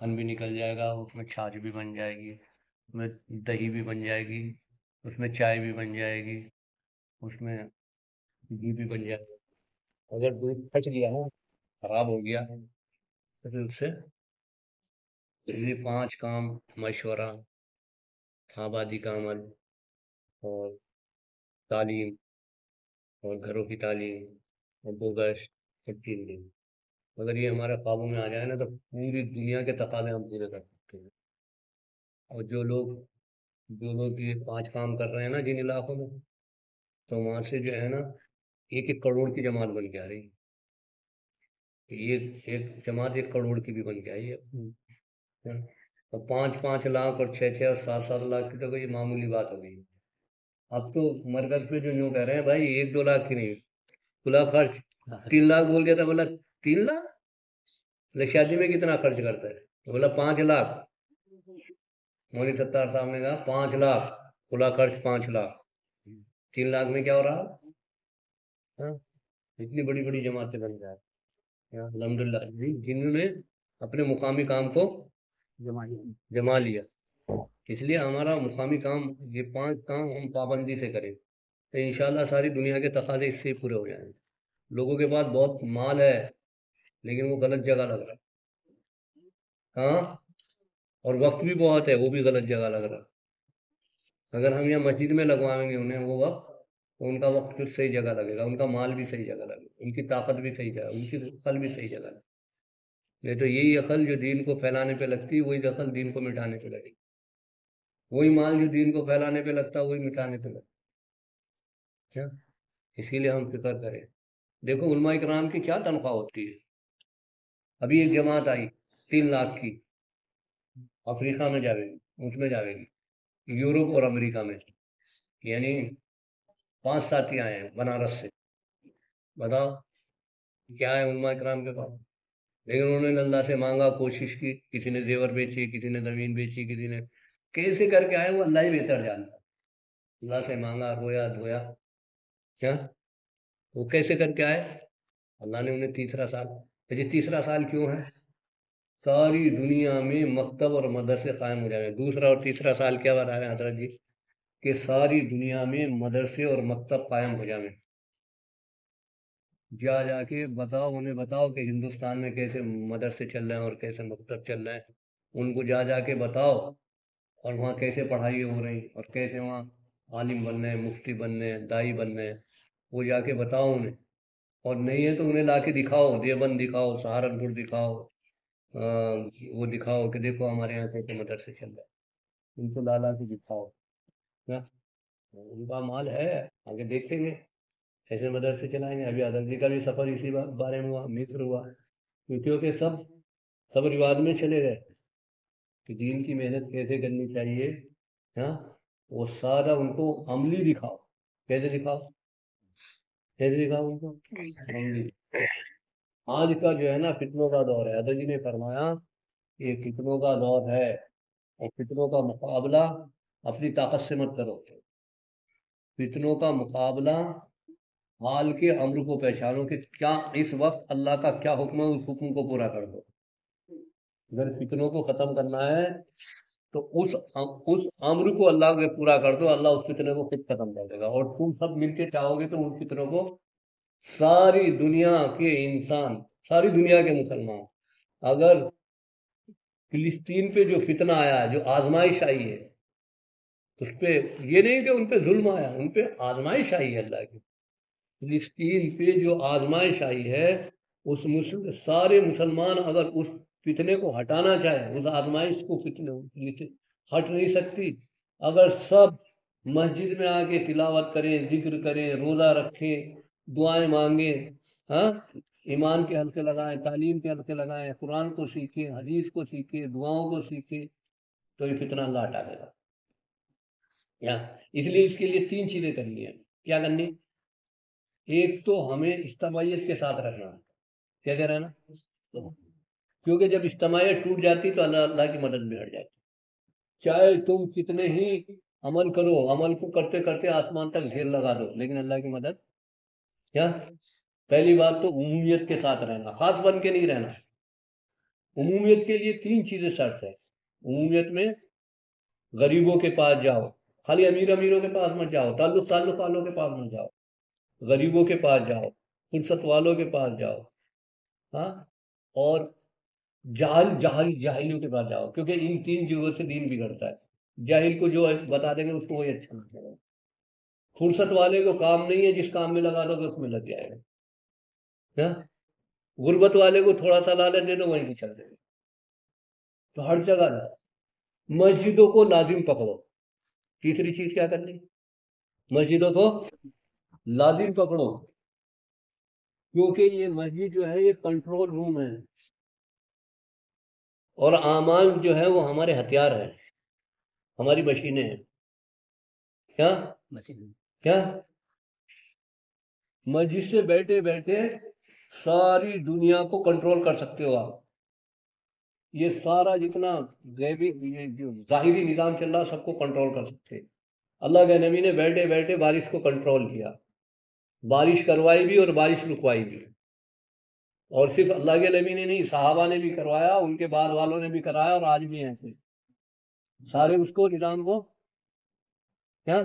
مکھن بھی نکل جائے گا، اس میں چھاچھ بھی بن جائے گی، اس میں دہی بھی بن جائے گی، اس میں چائے بھی بن جائے گی، اس میں گھی بھی بن جائے گا۔ اگر دودھ پھٹ گیا نا، خراب ہو گیا، تو پھر اس سے یہ 5 کام: مشورہ، آبادی کا عمل، اور تعلیم، اور گھروں کی تعلیم، اور 2 گشت، اور 3 دن۔ اگر یہ ہمارے قابو میں آ جائے نا، تو پوری دنیا کے تقاضے ہم پورے کر سکتے ہیں۔ اور جو لوگ یہ 5 کام کر رہے ہیں نا جن علاقوں میں، تو وہاں سے جو ہے نا 1 کروڑ کی جماعت بن کے آ رہی ہے۔ ایک جماعت 1 کروڑ کی بھی بن کے آئی ہے۔ اور 5-5 لاکھ اور 6-6 اور 7-7 لاکھ کی تو یہ معمولی بات ہو گئی۔ اب تو مرکز پہ جو یوں کہہ رہے ہیں بھائی 1-2 لاکھ کی نہیں، کھلا خرچ 3 لاکھ بول دیا تھا، بولا 3 لاکھ؟ بولے شادی میں کتنا خرچ کرتا ہے؟ تو بولا 5 لاکھ۔ مولوی ستار صاحب نے کہا 5 لاکھ کھلا خرچ، 5 لاکھ، 3 لاکھ میں کیا ہو رہا؟ ہاں، اتنی بڑی بڑی جماعتیں بن جائے الحمد للہ جنہوں نے اپنے مقامی کام کو جما لیا۔ اس لیے ہمارا مقامی کام، یہ 5 کام ہم پابندی سے کریں تو انشاءاللہ ساری دنیا کے تقاضے اس سے پورے ہو جائیں گے۔ لوگوں کے پاس بہت مال ہے لیکن وہ غلط جگہ لگ رہا ہے، ہاں، اور وقت بھی بہت ہے، وہ بھی غلط جگہ لگ رہا ہے۔ اگر ہم یہاں مسجد میں لگوائیں گے انہیں وہ وقت، تو ان کا وقت پھر صحیح جگہ لگے گا، ان کا مال بھی صحیح جگہ لگے گا، ان کی طاقت بھی صحیح جگہ، ان کی عقل بھی صحیح جگہ لگے۔ نہیں تو یہی عقل جو دین کو پھیلانے پہ لگتی ہے، وہی عقل دین کو مٹانے پہ لگے گی، وہی مال جو دین کو پھیلانے پہ لگتا ہے وہی مٹانے پہ لگتا ہے۔ اسی لیے ہم فکر کریں۔ دیکھو علماء کرام کی کیا تنخواہ ہوتی ہے۔ ابھی ایک جماعت آئی 3 لاکھ کی، افریقہ میں جاوے گی، اس میں جاوے گی، یورپ اور امریکہ میں، یعنی 5 ساتھی آئے ہیں بنارس سے۔ بتاؤ کیا ہے علماء کرام کے پاس؟ لیکن انہوں نے اللہ سے مانگا، کوشش کی، کسی نے زیور بیچی، کسی نے زمین بیچی، کسی نے کیسے کر کے آئے، وہ اللہ ہی بہتر جانتا۔ اللہ سے مانگا، رویا دھویا، کیا وہ کیسے کر کے آئے؟ اللہ نے انہیں تیسرا سال، یہ تیسرا سال کیوں ہے؟ ساری دنیا میں مکتب اور مدرسے قائم ہو جائیں۔ دوسرا اور تیسرا سال کیا بتا رہے ہیں حضرت جی؟ کہ ساری دنیا میں مدرسے اور مکتب قائم ہو جائیں۔ جا کے بتاؤ، انہیں بتاؤ کہ ہندوستان میں کیسے مدرسے چل رہے ہیں اور کیسے مکتب چل رہے ہیں، ان کو جا کے بتاؤ، اور وہاں کیسے پڑھائی ہو رہی اور کیسے وہاں عالم بننے ہیں، مفتی بننے ہیں، دائی بننے ہیں، وہ جا کے بتاؤ انہیں۔ اور نہیں ہے تو انہیں لا کے دکھاؤ، دیوبند دکھاؤ، سہارنپور دکھاؤ، وہ دکھاؤ کہ دیکھو ہمارے یہاں کیسے مدرسے چل رہے ہیں، ان کو لا کے دکھاؤ۔ کیا ان کا مال ہے، آگے دیکھیں گے ایسے مدرسے چلائیں گے۔ ابھی حضرت جی کا بھی سفر اسی بارے میں ہوا، مصر ہوا، کیونکہ سب رواج میں چلے گئے کہ دین کی محنت کیسے کرنی چاہیے، ہاں، وہ سارا ان کو عملی دکھاؤ۔ کیسے دکھاؤ؟ کیسے دکھاؤ ان کو؟ عملی۔ آج کا جو ہے نا فتنوں کا دور ہے، حضرت جی نے فرمایا یہ فتنوں کا دور ہے، اور فتنوں کا مقابلہ اپنی طاقت سے مت کرو، فتنوں کا مقابلہ حال کے امر کو پہچانو کہ کیا اس وقت اللہ کا کیا حکم ہے، اس حکم کو پورا کر دو۔ اگر فتنوں کو ختم کرنا ہے تو اس امر کو اللہ کے پورا کر دو، اللہ اس فتنے کو خود ختم کر دے گا۔ اور تم سب مل کے چاہو گے تو ان فتنوں کو ساری دنیا کے انسان، ساری دنیا کے مسلمان، اگر فلسطین پہ جو فتنہ آیا ہے، جو آزمائش آئی ہے، اس پہ یہ نہیں کہ ان پہ ظلم آیا، ان پہ آزمائش آئی ہے اللہ کی۔ فلسطین پہ جو آزمائش آئی ہے، سارے مسلمان اگر اس فتنے کو ہٹانا چاہے، اس آزمائش کو فتنے ہٹ نہیں سکتی۔ اگر سب مسجد میں آ کے تلاوت کریں، ذکر کریں، روزہ رکھیں، دعائیں مانگیں، ہاں، ایمان کے حلقے لگائیں، تعلیم کے حلقے لگائیں، قرآن کو سیکھیں، حدیث کو سیکھیں، دعاؤں کو سیکھیں، تو یہ فتنہ اللہ ہٹا دے گا۔ اس لیے اس کے لیے 3 چیزیں کرنی ہیں۔ کیا کرنی؟ ایک تو ہمیں اجتماعیت کے ساتھ رہنا ہے۔ کیسے رہنا؟ کیونکہ جب اجتماعیت ٹوٹ جاتی تو اللہ کی مدد بھی ہٹ جاتی۔ چاہے تم کتنے ہی عمل کرو، عمل کو کرتے کرتے آسمان تک ڈھیر لگا دو، لیکن اللہ کی مدد کیا؟ پہلی بات تو عمومیت کے ساتھ رہنا، خاص بن کے نہیں رہنا۔ عمومیت کے لیے 3 چیزیں شرط ہے. عمومیت میں غریبوں کے پاس جاؤ، خالی امیروں کے پاس مت جاؤ، تعلق والوں کے پاس مت جاؤ، غریبوں کے پاس جاؤ، فرصت والوں کے پاس جاؤ، ہاں، اور جاہلوں کے پاس جاؤ، کیونکہ ان 3 چیزوں سے دین بگڑتا ہے. جاہل کو جو بتا دیں گے اس کو وہی اچھا لگے گا. فرصت والے کو کام نہیں ہے، جس کام میں لگا دو گے اس میں لگ جائے گا. غربت والے کو تھوڑا سا لالچ دے دو وہیں پہ چل دے گا. تو ہر جگہ مسجدوں کو لازم پکڑو. تیسری چیز کیا کرنی؟ مسجدوں کو لازم پکڑو، کیونکہ یہ مسجد جو ہے یہ کنٹرول روم ہے، اور اعمال جو ہے وہ ہمارے ہتھیار ہیں، ہماری مشینیں ہیں. کیا مسجد سے بیٹھے بیٹھے ساری دنیا کو کنٹرول کر سکتے ہو آپ. یہ سارا جتنا غیبی یہ جو ظاہری نظام چل رہا سب کو کنٹرول کر سکتے. اللہ کے نبی نے بیٹھے بیٹھے بارش کو کنٹرول کیا، بارش کروائی بھی اور بارش رکوائی بھی. اور صرف اللہ کے نبی نے نہیں، صحابہ نے بھی کروایا، ان کے بعد والوں نے بھی کرایا، اور آج بھی ایسے سارے اس کو نظام کو کیا.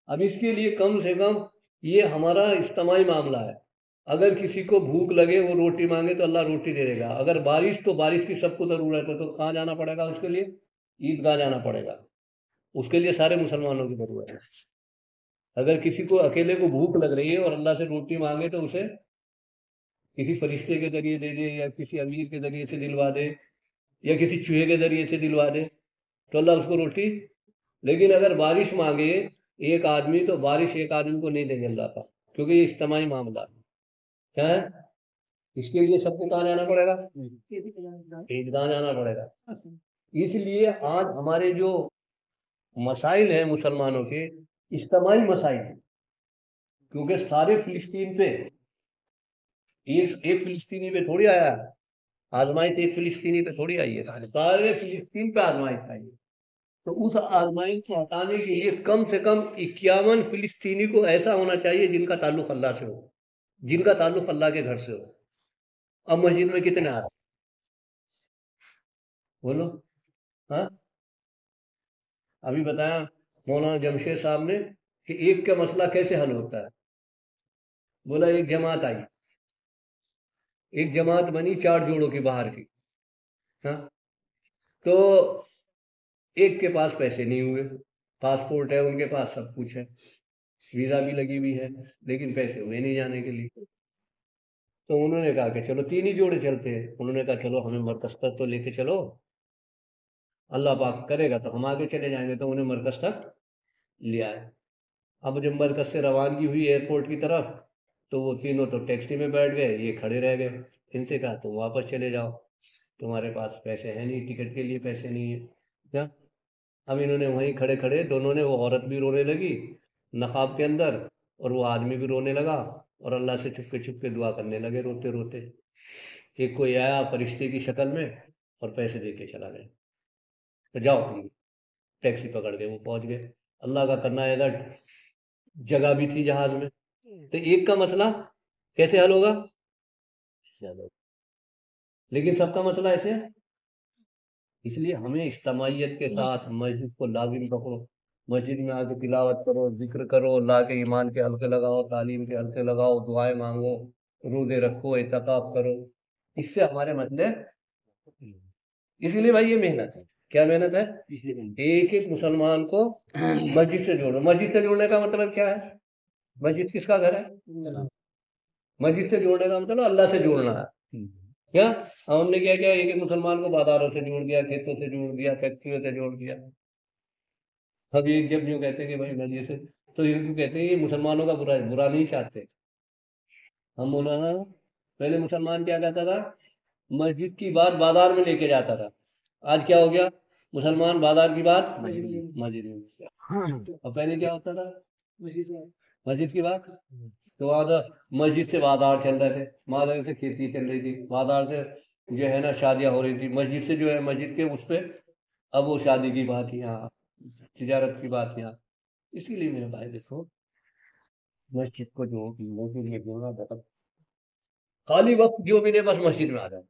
اب اس کے لیے کم سے کم یہ ہمارا اجتماعی معاملہ ہے. اگر کسی کو بھوک لگے وہ روٹی مانگے تو اللہ روٹی دے دے گا. اگر بارش تو بارش کی سب کو ضرورت ہے، تو کہاں جانا پڑے گا اس کے لیے؟ عیدگاہ جانا پڑے گا. اس کے لیے سارے مسلمانوں کی ضرورت ہے. اگر کسی کو اکیلے کو بھوک لگ رہی ہے اور اللہ سے روٹی مانگے تو اسے کسی فرشتے کے ذریعے دے دے، یا کسی امیر کے ذریعے سے دلوا دے، یا کسی چوہے کے ذریعے سے دلوا دے، تو اللہ اس کو روٹی. لیکن اگر بارش مانگے ایک آدمی تو بارش ایک آدمی کو نہیں دیں گے اللہ کا، کیونکہ یہ اجتماعی معاملہ کیا ہے. اس کے لیے سب کو کہاں جانا پڑے گا؟ عیدگاہ جانا پڑے گا. اس لیے آج ہمارے جو مسائل ہیں مسلمانوں کے اجتماعی مسائل ہیں، کیونکہ سارے فلسطین پہ ایک فلسطینی پہ تھوڑی آیا ہے آزمائش، ایک فلسطینی پہ تھوڑی آئی ہے، سارے فلسطین پہ آزمائش آئی ہے. تو اس آزمائش کو ہٹانے کے لیے کم سے کم 51 فلسطینی کو ایسا ہونا چاہیے جن کا تعلق اللہ سے ہو، جن کا تعلق اللہ کے گھر سے ہو. اب مسجد میں کتنے آ رہے بولو؟ ہاں، ابھی بتایا مولانا جمشید صاحب نے کہ ایک کا مسئلہ کیسے حل ہوتا ہے. بولا ایک جماعت آئی، ایک جماعت بنی 4 جوڑوں کی باہر کی. ہاں، تو ایک کے پاس پیسے نہیں ہوئے، پاسپورٹ ہے ان کے پاس، سب کچھ ہے، ویزا بھی لگی ہوئی ہے، لیکن پیسے ہوئے نہیں جانے کے لیے. تو انہوں نے کہا کہ چلو 3 ہی جوڑے چلتے ہیں. انہوں نے کہا چلو ہمیں مرکز تک تو لے کے چلو، اللہ پاک کرے گا تو ہم آگے چلے جائیں گے. تو انہیں مرکز تک لیا ہے. اب جب مرکز سے روانگی ہوئی ایئرپورٹ کی طرف، تو وہ تینوں تو ٹیکسی میں بیٹھ گئے، یہ کھڑے رہ گئے. ان سے کہا تم واپس چلے جاؤ، تمہارے پاس پیسے ہیں نہیں، ٹکٹ کے لیے پیسے نہیں ہیں. کیا اب انہوں نے وہیں کھڑے کھڑے دونوں نے، وہ عورت بھی رونے لگی نقاب کے اندر، اور وہ آدمی بھی رونے لگا، اور اللہ سے چھپ کے دعا کرنے لگے روتے روتے. ایک کوئی آیا فرشتے کی شکل میں اور پیسے دے کے چلا گیا. تو جاؤ تم. ٹیکسی پکڑ کے وہ پہنچ گئے. اللہ کا کرنا ہے، جگہ بھی تھی جہاز میں. تو ایک کا مسئلہ کیسے حل ہوگا؟ لیکن سب کا مسئلہ ایسے ہے. اس لیے ہمیں اجتماعیت کے ساتھ مسجد کو لازم پکڑو. مسجد میں آ کے تلاوت کرو، ذکر کرو، اللہ کے ایمان کے حلقے لگاؤ، تعلیم کے حلقے لگاؤ، دعائیں مانگو، روزے رکھو، اعتکاف کرو. اس سے ہمارے مسئلے. اسی لیے بھائی یہ محنت ہے. کیا محنت ہے؟ ایک ایک مسلمان کو مسجد سے جوڑو. مسجد سے جوڑنے کا مطلب کیا ہے؟ مسجد کس کا گھر ہے؟ مسجد سے جوڑنے کا مطلب اللہ سے جوڑنا ہے. کیا ہم نے کیا ایک ایک مسلمان کو بازاروں سے جوڑ دیا، کھیتوں سے جوڑ دیا، فیکٹریوں سے جوڑ دیا. اب یہ جب یوں کہتے ہیں کہ بھائی مسجد سے، تو یہ کہتے ہیں یہ مسلمانوں کا برا نہیں چاہتے. ہم مولانا پہلے مسلمان کیا کہتا تھا؟ مسجد کی بات بازار میں لے کے جاتا تھا. آج کیا ہو گیا؟ مسلمان بازار کی بات مسجد میں. اور پہلے کیا ہوتا تھا؟ مسجد کی بات تو مسجد سے بازار چل رہے تھے، بازار سے کھیتی چل رہی تھی، بازار سے جو ہے نا شادیاں ہو رہی تھی، مسجد سے جو ہے مسجد کے اس پہ اب وہ شادی کی بات یہاں، تجارت کی بات یہاں. اسی لیے میرے بھائی دیکھو مسجد کو جو خالی وقت جو بھی نہیں بس مسجد میں آ جاؤ.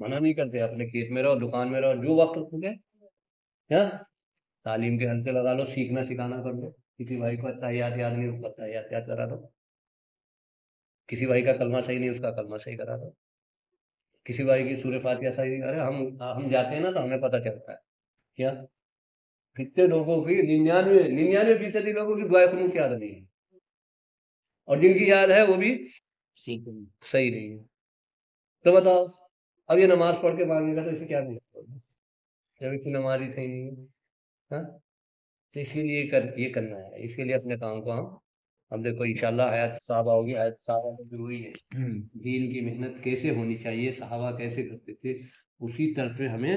منع نہیں کرتے، اپنے کھیت میں رہو، دکان میں رہو، جو وقت ہو گئے ہاں تعلیم کے حلقے لگا لو، سیکھنا سکھانا کر لو، کسی بھائی کو اتحیات یاد نہیں اس کو اتحیات یاد کرا دو، کسی بھائی کا کلمہ صحیح نہیں اس کا کلمہ صحیح کرا دو، کسی بھائی کی سورہ فاتحہ صحیح نہیں، ارے ہم جاتے ہیں نا تو ہمیں پتہ چلتا ہے کیا کتنے لوگوں کی 99% لوگوں کی دعائیں قنوت کی یاد نہیں ہے، اور جن کی یاد ہے وہ بھی صحیح نہیں ہے۔ تو بتاؤ اب یہ نماز پڑھ کے مانگے گا تو اسے کیا نہیں جب اس کی نماز ہی صحیح نہیں ہے ہاں، تو اسی لیے یہ کرنا ہے، اس کے لیے اپنے کام کو ہم دیکھو انشاءاللہ حیات صحابہ ہوگی، حیات صحابہ میں بھی ہوئی ہے دین کی محنت کیسے ہونی چاہیے، صحابہ کیسے کرتے تھے، اسی طرح سے ہمیں